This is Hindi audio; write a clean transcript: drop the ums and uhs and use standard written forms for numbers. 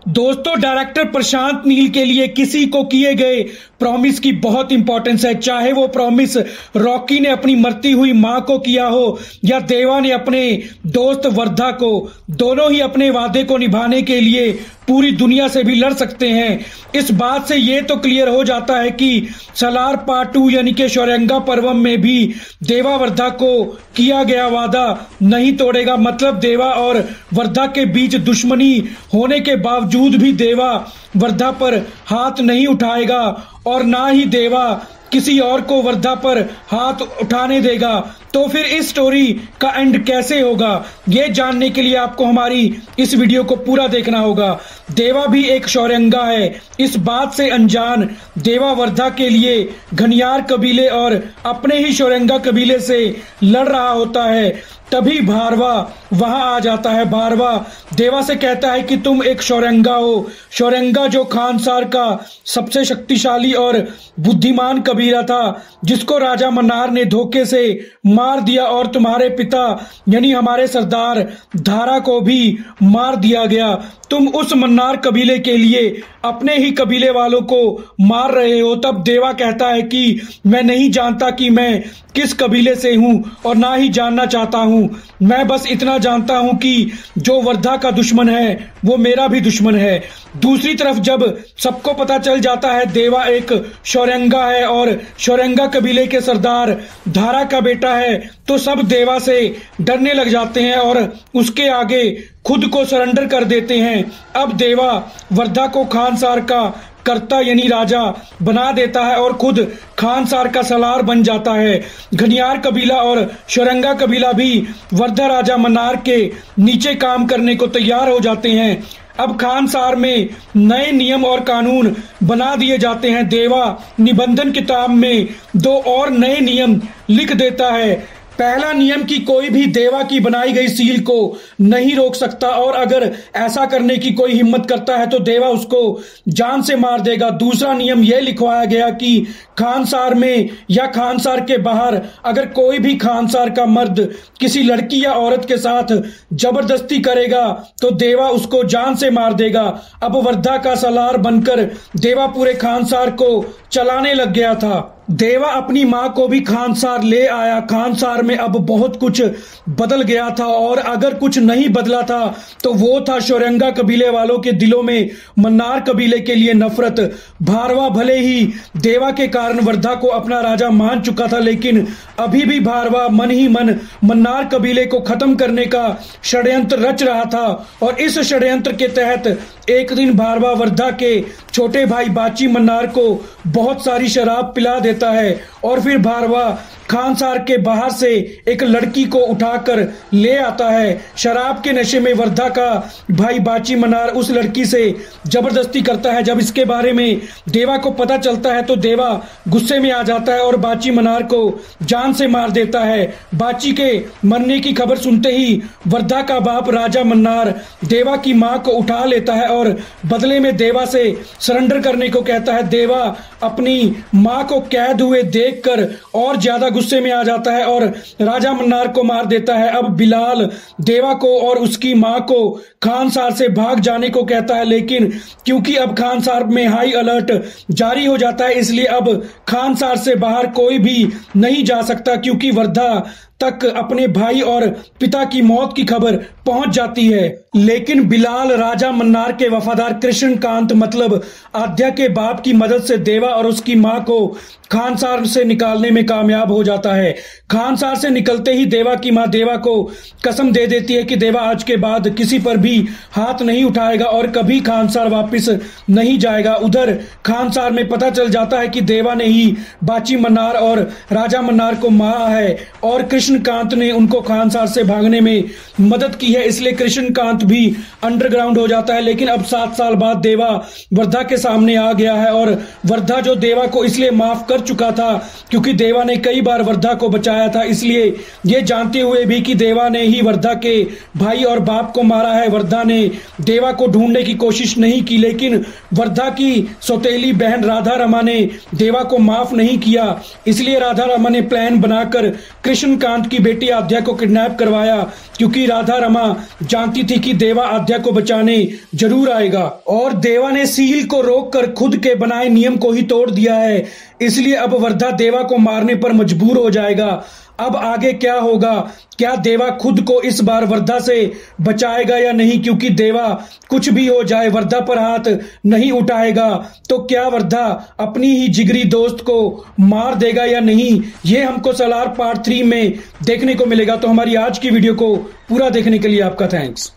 दोस्तों, डायरेक्टर प्रशांत नील के लिए किसी को किए गए प्रॉमिस की बहुत इंपॉर्टेंस है। चाहे वो प्रॉमिस रॉकी ने अपनी मरती हुई मां को किया हो या देवा ने अपने दोस्त वर्धा को, दोनों ही अपने वादे को निभाने के लिए पूरी दुनिया से भी लड़ सकते हैं। इस बात से ये तो क्लियर हो जाता है कि सलार पार्ट 2 यानी कि शौर्यंगा पर्वम में भी देवा वर्धा को किया गया वादा नहीं तोड़ेगा। मतलब देवा और वर्धा के बीच दुश्मनी होने के बावजूद भी देवा वर्धा पर हाथ नहीं उठाएगा और ना ही देवा किसी और को वर्धा पर हाथ उठाने देगा। तो फिर इस स्टोरी का एंड कैसे होगा, ये जानने के लिए आपको हमारी इस वीडियो को पूरा देखना होगा। देवा भी एक शौर्यंगा है, इस बात से अनजान देवा वर्धा के लिए घनियार कबीले और अपने ही शौर्यंगा कबीले से लड़ रहा होता है। तभी भारवा वहां आ जाता है। भारवा देवा से कहता है कि तुम एक शौर्यंगा हो, शौर्यंगा जो खानसार का सबसे शक्तिशाली और बुद्धिमान कबीला था, जिसको राजा मन्नार ने धोखे से मार दिया और तुम्हारे पिता यानी हमारे सरदार धारा को भी मार दिया गया। तुम उस मन्नार कबीले के लिए अपने ही कबीले वालों को मार रहे हो। तब देवा कहता है कि मैं नहीं जानता कि मैं किस कबीले से हूं और ना ही जानना चाहता हूं। मैं बस इतना जानता हूं कि जो वर्धा का दुश्मन है वो मेरा भी दुश्मन है। दूसरी तरफ जब सबको पता चल जाता है देवा एक शौर्यंगा है और शौर्यंगा कबीले के सरदार धारा का बेटा है, तो सब देवा से डरने लग जाते हैं और उसके आगे खुद को सरेंडर कर देते हैं। अब देवा वर्धा को खानसार का कर्ता यानी राजा बना देता है और खुद खानसार का सलार बन जाता है। घनियार कबीला और शौर्यंगा कबीला भी वर्धा राजा मन्नार के नीचे काम करने को तैयार हो जाते हैं। अब खानसार में नए नियम और कानून बना दिए जाते हैं। देवा निबंधन किताब में 2 और नए नियम लिख देता है। पहला नियम कि कोई भी देवा की बनाई गई सील को नहीं रोक सकता और अगर ऐसा करने की कोई हिम्मत करता है तो देवा उसको जान से मार देगा। दूसरा नियम यह लिखवाया गया कि खानसार में या खानसार के बाहर अगर कोई भी खानसार का मर्द किसी लड़की या औरत के साथ जबरदस्ती करेगा तो देवा उसको जान से मार देगा। अब वर्धा का सलार बनकर देवा पूरे खानसार को चलाने लग गया था। देवा अपनी मां को भी खानसार ले आया। खानसार में अब बहुत कुछ बदल गया था और अगर कुछ नहीं बदला था तो वो था शौर्यंगा कबीले वालों के दिलों में मन्नार कबीले के लिए नफरत। भारवा भले ही देवा के कारण वर्धा को अपना राजा मान चुका था, लेकिन अभी भी भारवा मन ही मन मन्नार कबीले को खत्म करने का षड्यंत्र रच रहा था। और इस षड्यंत्र के तहत एक दिन भारवा वर्धा के छोटे भाई बाची मन्नार को बहुत सारी शराब पिला देता है और फिर भारवा खानसार के बाहर से एक लड़की को उठाकर ले आता है। शराब के नशे में वर्धा का भाई बाची मन्नार उस लड़की से जबरदस्ती करता है। जब इसके बारे में देवा को पता चलता है तो देवा गुस्से में आ जाता है और बाची मन्नार को जान से मार देता है। बाची के मरने की खबर सुनते ही वर्धा का बाप राजा मन्नार देवा की मां को उठा लेता है और बदले में देवा से सरेंडर करने को कहता है। देवा अपनी मां को कैद हुए देखकर और ज्यादा गुस्से में आ जाता है और राजा मन्नार को मार देता है। अब बिलाल देवा को और उसकी मां को खानसार से भाग जाने को कहता है, लेकिन क्योंकि अब खानसार में हाई अलर्ट जारी हो जाता है इसलिए अब खानसार से बाहर कोई भी नहीं जा सकता, क्योंकि वर्धा तक अपने भाई और पिता की मौत की खबर पहुंच जाती है। लेकिन बिलाल राजा मन्नार के वफादार कृष्णकांत मतलब आद्या के बाप की मदद से देवा और उसकी मां को खानसार से निकालने में कामयाब हो जाता है। खानसार से निकलते ही देवा की मां देवा को कसम दे देती है कि देवा आज के बाद किसी पर भी हाथ नहीं उठाएगा और कभी खानसार वापस नहीं जाएगा। उधर खानसार में पता चल जाता है कि देवा ने ही बाची मन्नार और राजा मन्नार को मारा है और कृष्णकांत ने उनको खानसार से भागने में मदद की है, इसलिए कृष्णकांत भी अंडरग्राउंड हो जाता है। लेकिन अब 7 साल बाद देवा वर्धा के सामने आ गया है और वर्धा जो देवा को इसलिए माफ कर चुका था क्योंकि देवा ने कई बार वर्धा को बचाया था, इसलिए ये जानते हुए भी कि देवा ने ही वर्धा के भाई और बाप को मारा है, वर्धा ने देवा को ढूंढने की कोशिश नहीं की। लेकिन वर्धा की सौतेली बहन राधा रमा ने देवा को माफ नहीं किया, इसलिए राधा रमा ने प्लान बनाकर कृष्णकांत की बेटी आद्या को किडनैप करवाया, क्योंकि राधा रमा जानती थी कि कि देवा आद्या को बचाने जरूर आएगा। और देवा ने सील को रोककर खुद के बनाए नियम को ही तोड़ दिया है, इसलिए अब वर्धा देवा को मारने पर मजबूर हो जाएगा। अब आगे क्या होगा? क्या देवा खुद को इस बार वर्धा से बचाएगा या नहीं? क्योंकि देवा कुछ भी हो जाए वर्धा पर हाथ नहीं उठाएगा। तो क्या वर्धा अपनी ही जिगरी दोस्त को मार देगा या नहीं? ये हमको सालार पार्ट 3 में देखने को मिलेगा। तो हमारी आज की वीडियो को पूरा देखने के लिए आपका थैंक्स।